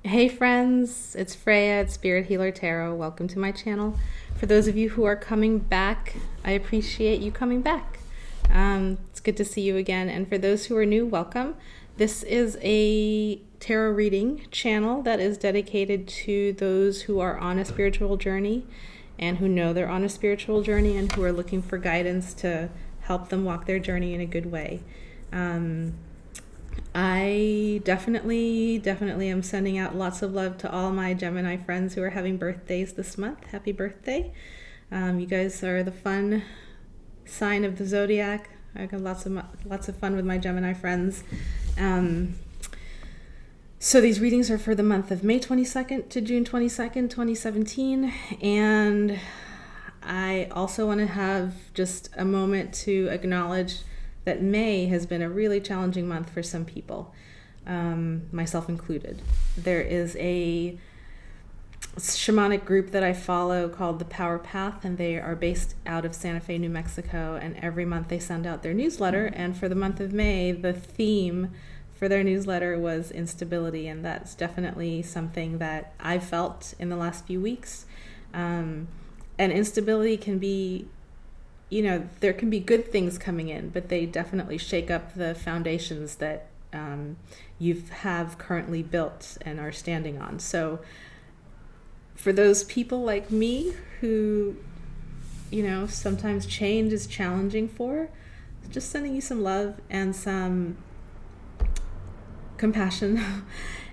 Hey friends, it's Freya at Spirit Healer Tarot. Welcome to my channel. For those of you who are coming back, I appreciate you coming back. It's good to see you again. And for those who are new, welcome. This is a tarot reading channel that is dedicated to those who are on a spiritual journey and who know they're on a spiritual journey and who are looking for guidance to help them walk their journey in a good way. I definitely am sending out lots of love to all my Gemini friends who are having birthdays this month. Happy birthday. You guys are the fun sign of the zodiac. I got lots of fun with my Gemini friends. So these readings are for the month of May 22nd to June 22nd, 2017. And I also want to have just a moment to acknowledge that May has been a really challenging month for some people, myself included. There is a shamanic group that I follow called the Power Path, and they are based out of Santa Fe, New Mexico, and every month they send out their newsletter, and for the month of May, the theme for their newsletter was instability, and that's definitely something that I felt in the last few weeks. And instability can be, there can be good things coming in, but they definitely shake up the foundations that you have currently built and are standing on. So for those people like me who, sometimes change is challenging for, just sending you some love and some compassion.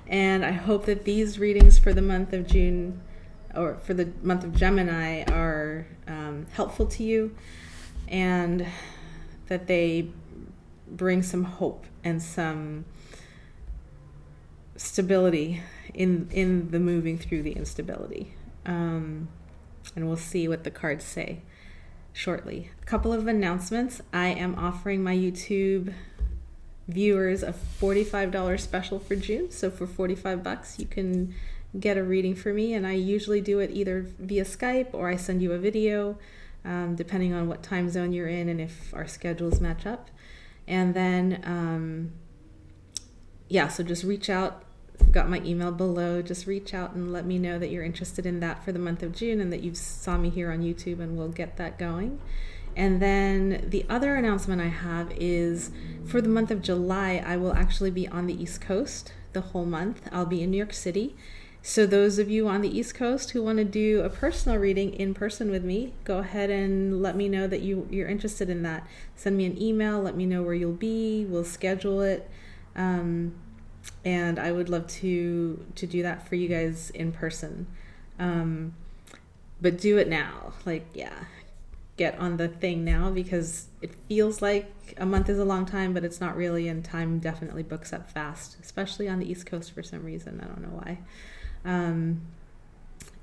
And I hope that these readings for the month of June, or for the month of Gemini, are helpful to you, and that they bring some hope and some stability in the moving through the instability. And we'll see what the cards say shortly. A couple of announcements. I am offering my YouTube viewers a $45 special for June. So for $45, you can get a reading for me, and I usually do it either via Skype or I send you a video, depending on what time zone you're in and if our schedules match up. And then, so just reach out. I've got my email below. Just reach out and let me know that you're interested in that for the month of June and that you saw me here on YouTube, and we'll get that going. And then the other announcement I have is for the month of July, I will actually be on the East Coast the whole month. I'll be in New York City. So those of you on the East Coast who want to do a personal reading in person with me, go ahead and let me know that you're interested in that. Send me an email, let me know where you'll be, we'll schedule it. And I would love to do that for you guys in person. But do it now. Get on the thing now, because it feels like a month is a long time, but it's not really, and time definitely books up fast, especially on the East Coast for some reason. I don't know why.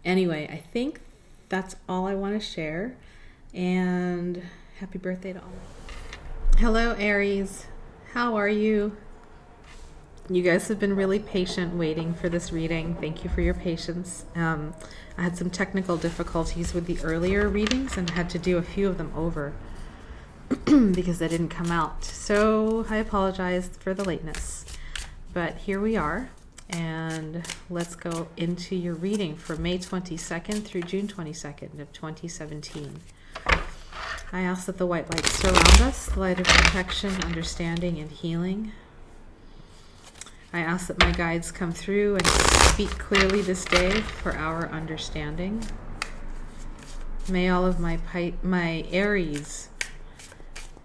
Anyway, I think that's all I want to share, and happy birthday to all. Hello, Aries. How are you? You guys have been really patient waiting for this reading. Thank you for your patience. I had some technical difficulties with the earlier readings and had to do a few of them over because they didn't come out. So I apologize for the lateness. But here we are, and let's go into your reading for May 22nd through June 22nd of 2017. I ask that the white light surround us, the light of protection, understanding, and healing. I ask that my guides come through and speak clearly this day for our understanding. May all of my Aries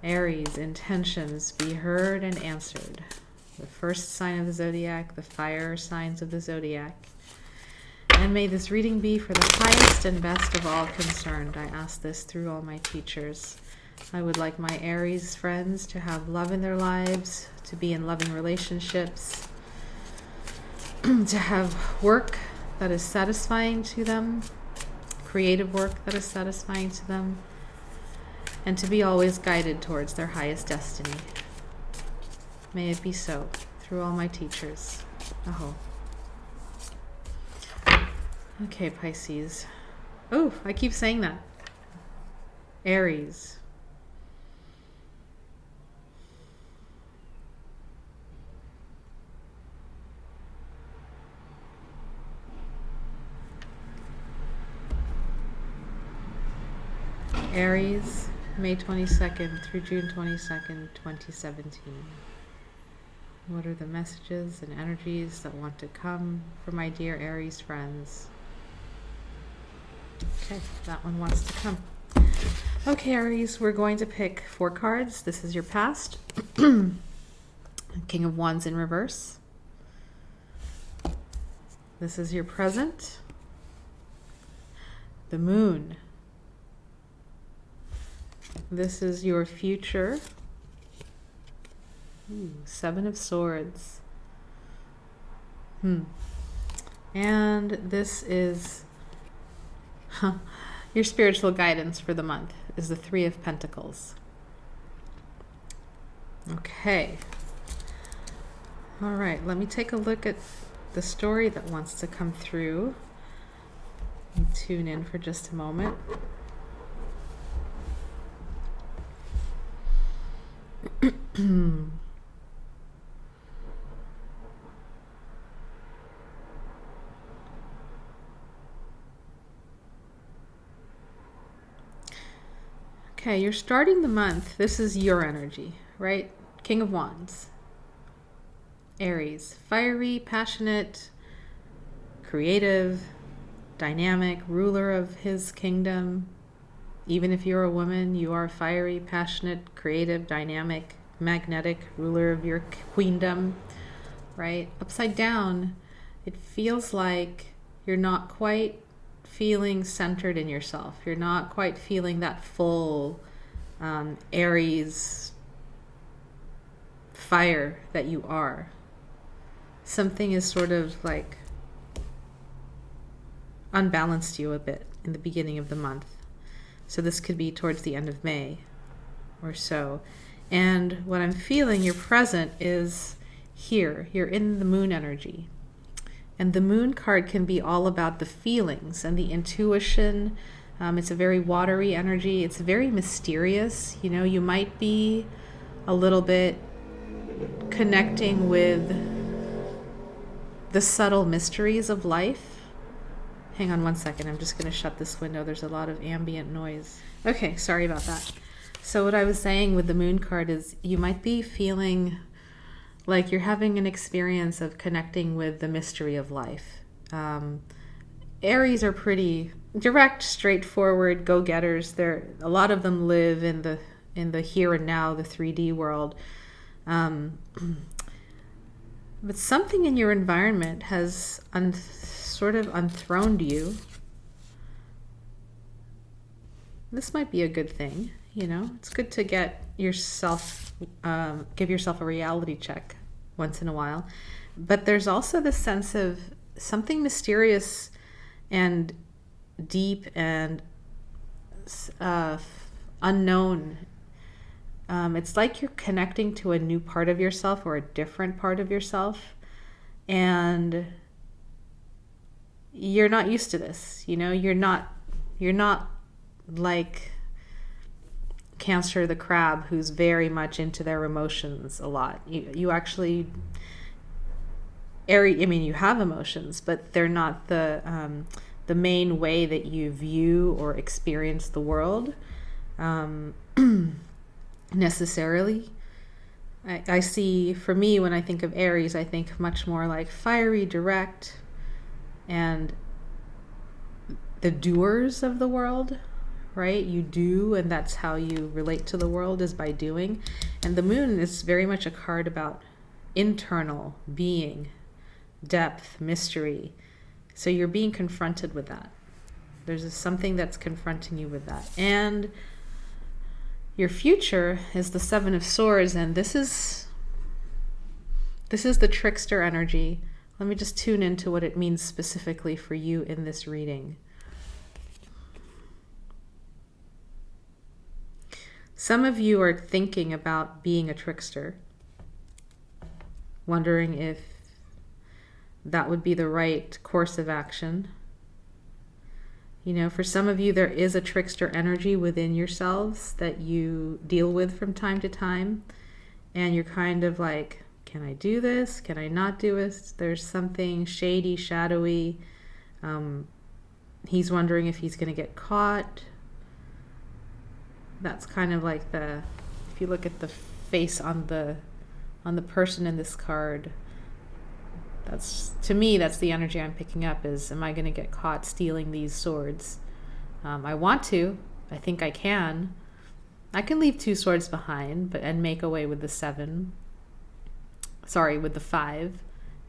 intentions be heard and answered. The first sign of the zodiac, the fire signs of the zodiac. And may this reading be for the highest and best of all concerned. I ask this through all my teachers. I would like my Aries friends to have love in their lives, to be in loving relationships, to have work that is satisfying to them, creative work that is satisfying to them, and to be always guided towards their highest destiny. May it be so through all my teachers. Aho. Okay, Pisces. Oh, I keep saying that. Aries. Aries, May 22nd through June 22nd, 2017. What are the messages and energies that want to come for my dear Aries friends? Okay, that one wants to come. Okay, Aries, we're going to pick 4 cards. This is your past. King of Wands in reverse. This is your present. The Moon. This is your future. Ooh, 7 of Swords. And this is your spiritual guidance for the month is the 3 of Pentacles. Okay. All right, let me take a look at the story that wants to come through. Tune in for just a moment. Okay, you're starting the month. This is your energy, right? King of Wands. Aries, fiery, passionate, creative, dynamic, ruler of his kingdom. Even if you're a woman, you are fiery, passionate, creative, dynamic, magnetic, ruler of your queendom, right? Upside down, it feels like you're not quite feeling centered in yourself. You're not quite feeling that full Aries fire that you are. Something is sort of like unbalanced you a bit in the beginning of the month. So this could be towards the end of May or so. And what I'm feeling, your present is here. You're in the Moon energy. And the Moon card can be all about the feelings and the intuition. It's a very watery energy. It's very mysterious. You know, you might be a little bit connecting with the subtle mysteries of life. Hang on one second. I'm just going to shut this window. There's a lot of ambient noise. Okay, sorry about that. So what I was saying with the Moon card is you might be feeling like you're having an experience of connecting with the mystery of life. Aries are pretty direct, straightforward, go-getters. A lot of them live in the here and now, the 3D world. But something in your environment has sort of unthroned you. This might be a good thing, you know. It's good to get yourself, give yourself a reality check once in a while. But there's also this sense of something mysterious and deep and unknown. It's like you're connecting to a new part of yourself or a different part of yourself, and you're not used to this. You know, you're not like Cancer the crab, who's very much into their emotions a lot. You actually, you have emotions, but they're not the main way that you view or experience the world necessarily. I see, for me, when I think of Aries, I think much more like fiery, direct, and the doers of the world. Right? You do, and that's how you relate to the world, is by doing. And the Moon is very much a card about internal being, depth, mystery. So you're being confronted with that. There's something that's confronting you with that. And your future is the 7 of Swords, and this is the trickster energy. Let me just tune into what it means specifically for you in this reading. Some of you are thinking about being a trickster, wondering if that would be the right course of action. You know, for some of you, there is a trickster energy within yourselves that you deal with from time to time, and you're kind of like, can I do this? Can I not do this? There's something shady, shadowy. He's wondering if he's going to get caught. That's kind of like if you look at the face on the person in this card, to me, that's the energy I'm picking up is, am I going to get caught stealing these swords? I want to. I think I can. I can leave 2 swords behind and make away with the 5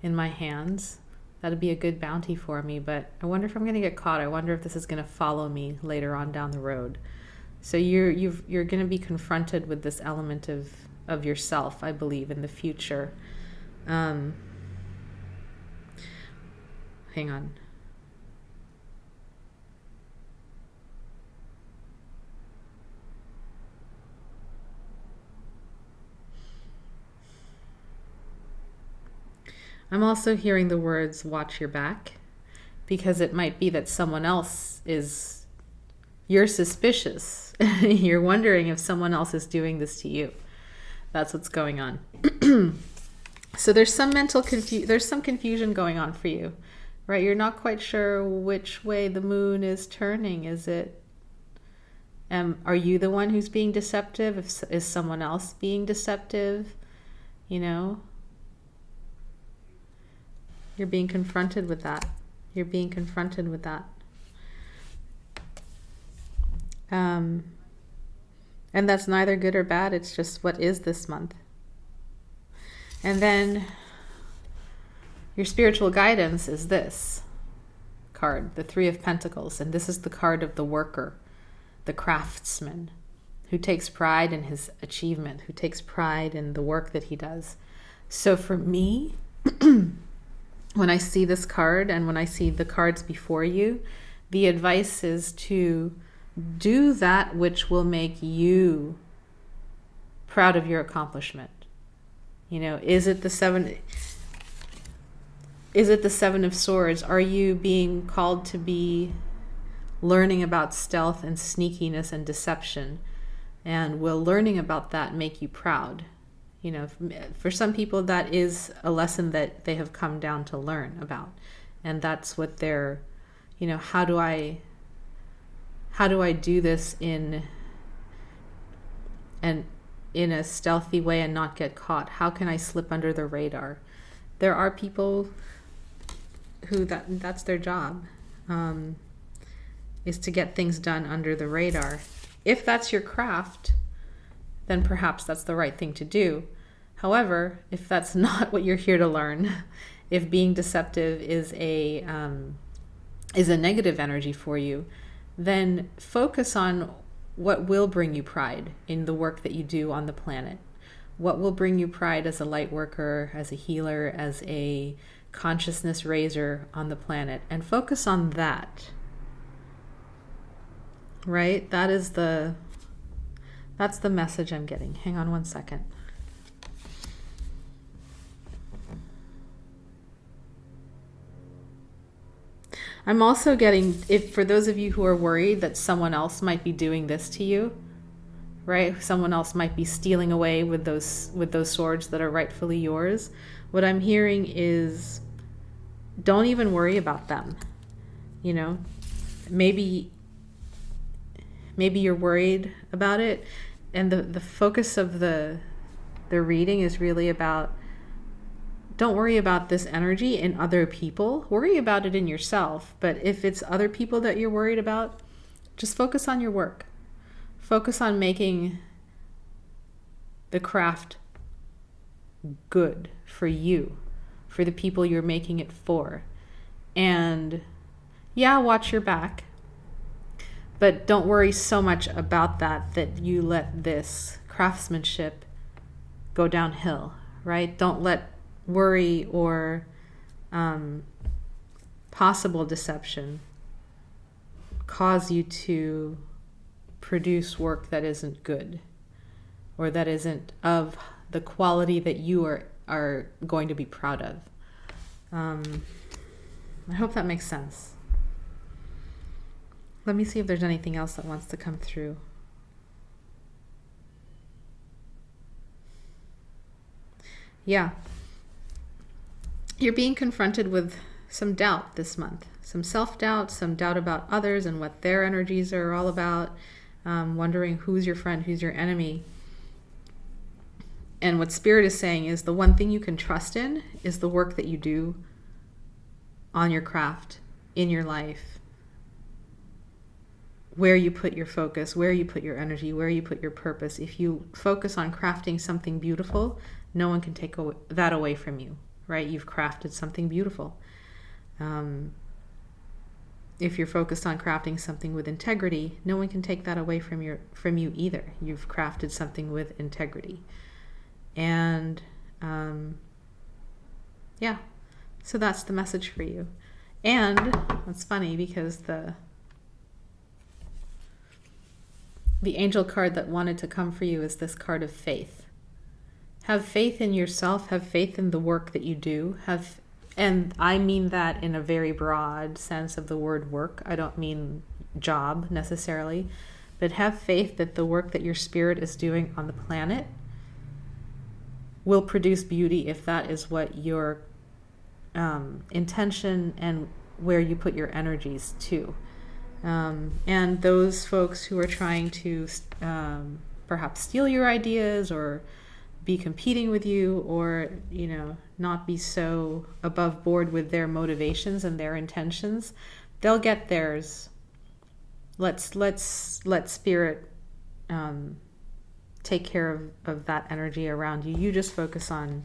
in my hands. That'd be a good bounty for me, but I wonder if I'm going to get caught. I wonder if this is going to follow me later on down the road. So you're going to be confronted with this element of yourself, I believe, in the future. Hang on. I'm also hearing the words, watch your back, because it might be that someone else you're suspicious. You're wondering if someone else is doing this to you. That's what's going on. So there's some there's some confusion going on for you, right? You're not quite sure which way the moon is turning. Are you the one who's being deceptive? Is someone else being deceptive? You're being confronted with that. And that's neither good or bad. It's just what is this month. And then your spiritual guidance is this card, the 3 of Pentacles. And this is the card of the worker, the craftsman, who takes pride in his achievement, who takes pride in the work that he does. So for me, when I see this card and when I see the cards before you, the advice is to do that which will make you proud of your accomplishment. Is it the 7 of Swords? Are you being called to be learning about stealth and sneakiness and deception? And will learning about that make you proud? For some people, that is a lesson that they have come down to learn about. And that's what they're, how do I do this in a stealthy way and not get caught? How can I slip under the radar? There are people who that's their job, is to get things done under the radar. If that's your craft, then perhaps that's the right thing to do. However, if that's not what you're here to learn, if being deceptive is a negative energy for you, then focus on what will bring you pride in the work that you do on the planet. What will bring you pride as a light worker, as a healer, as a consciousness raiser on the planet, and focus on that. Right? That's the message I'm getting. Hang on one second. I'm also getting, for those of you who are worried that someone else might be doing this to you, right? Someone else might be stealing away with those swords that are rightfully yours. What I'm hearing is, don't even worry about them. Maybe you're worried about it, and the focus of the reading is really about, don't worry about this energy in other people. Worry about it in yourself. But if it's other people that you're worried about, just focus on your work. Focus on making the craft good for you, for the people you're making it for. And yeah, watch your back. But don't worry so much about that you let this craftsmanship go downhill, right? Don't let worry or possible deception cause you to produce work that isn't good, or that isn't of the quality that you are going to be proud of. I hope that makes sense. Let me see if there's anything else that wants to come through. Yeah. You're being confronted with some doubt this month. Some self-doubt, some doubt about others and what their energies are all about. wondering who's your friend, who's your enemy. And what Spirit is saying is the one thing you can trust in is the work that you do on your craft, in your life, where you put your focus, where you put your energy, where you put your purpose. If you focus on crafting something beautiful, no one can take that away from you, right? You've crafted something beautiful. If you're focused on crafting something with integrity, no one can take that away from you either. You've crafted something with integrity. And yeah, so that's the message for you. And it's funny because the angel card that wanted to come for you is this card of faith. Have faith in yourself, have faith in the work that you do, and I mean that in a very broad sense of the word work. I don't mean job necessarily, but have faith that the work that your spirit is doing on the planet will produce beauty if that is what your intention and where you put your energies to. And those folks who are trying to perhaps steal your ideas or be competing with you, or not be so above board with their motivations and their intentions, they'll get theirs. Let Spirit take care of that energy around you. You just focus on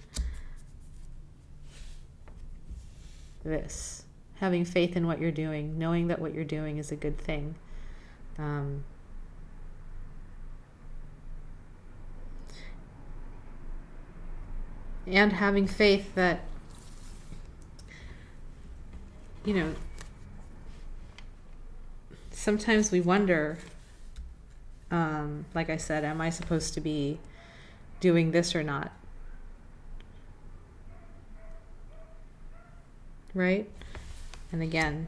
this, having faith in what you're doing, knowing that what you're doing is a good thing. And having faith that, sometimes we wonder, like I said, am I supposed to be doing this or not? Right? And again,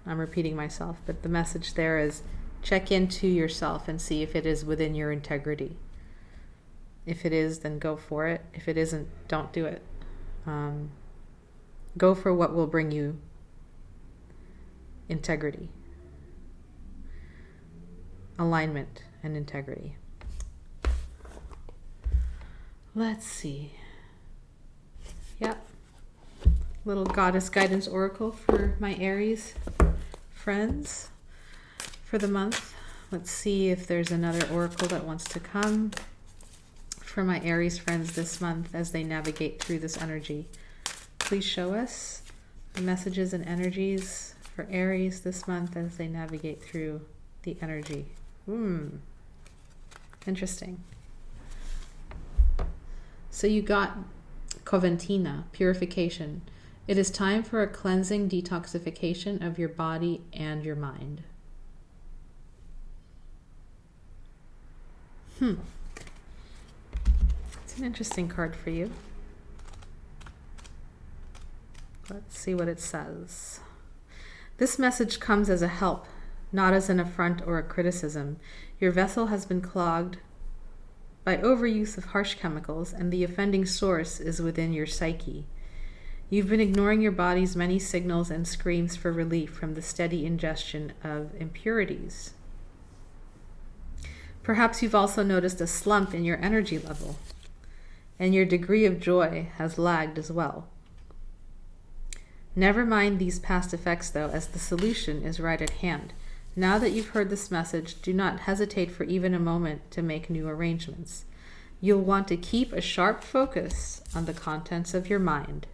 I'm repeating myself, but the message there is check into yourself and see if it is within your integrity. If it is, then go for it. If it isn't, don't do it. Go for what will bring you integrity, alignment, and integrity. Let's see. Yep. Little goddess guidance oracle for my Aries friends for the month. Let's see if there's another oracle that wants to come for my Aries friends this month as they navigate through this energy. Please show us the messages and energies for Aries this month as they navigate through the energy. Interesting. So you got Coventina, purification. It is time for a cleansing detoxification of your body and your mind. It's an interesting card for you. Let's see what it says. This message comes as a help, not as an affront or a criticism. Your vessel has been clogged by overuse of harsh chemicals, and the offending source is within your psyche. You've been ignoring your body's many signals and screams for relief from the steady ingestion of impurities. Perhaps you've also noticed a slump in your energy level, and your degree of joy has lagged as well. Never mind these past effects, though, as the solution is right at hand. Now that you've heard this message, do not hesitate for even a moment to make new arrangements. You'll want to keep a sharp focus on the contents of your mind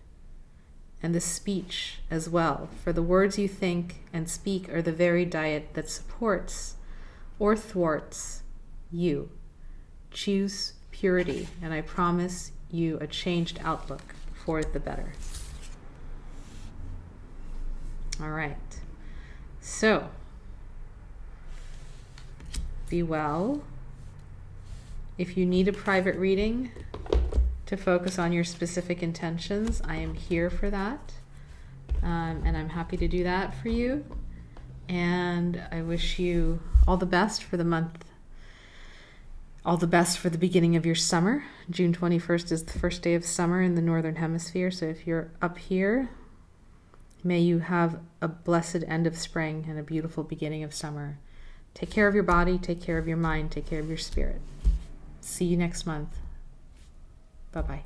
and the speech as well, for the words you think and speak are the very diet that supports or thwarts you. Choose purity, and I promise you a changed outlook for the better. All right. So, be well. If you need a private reading to focus on your specific intentions, I am here for that. And I'm happy to do that for you. And I wish you all the best for the month. All the best for the beginning of your summer. June 21st is the first day of summer in the Northern Hemisphere. So if you're up here, may you have a blessed end of spring and a beautiful beginning of summer. Take care of your body, take care of your mind, take care of your spirit. See you next month. Bye-bye.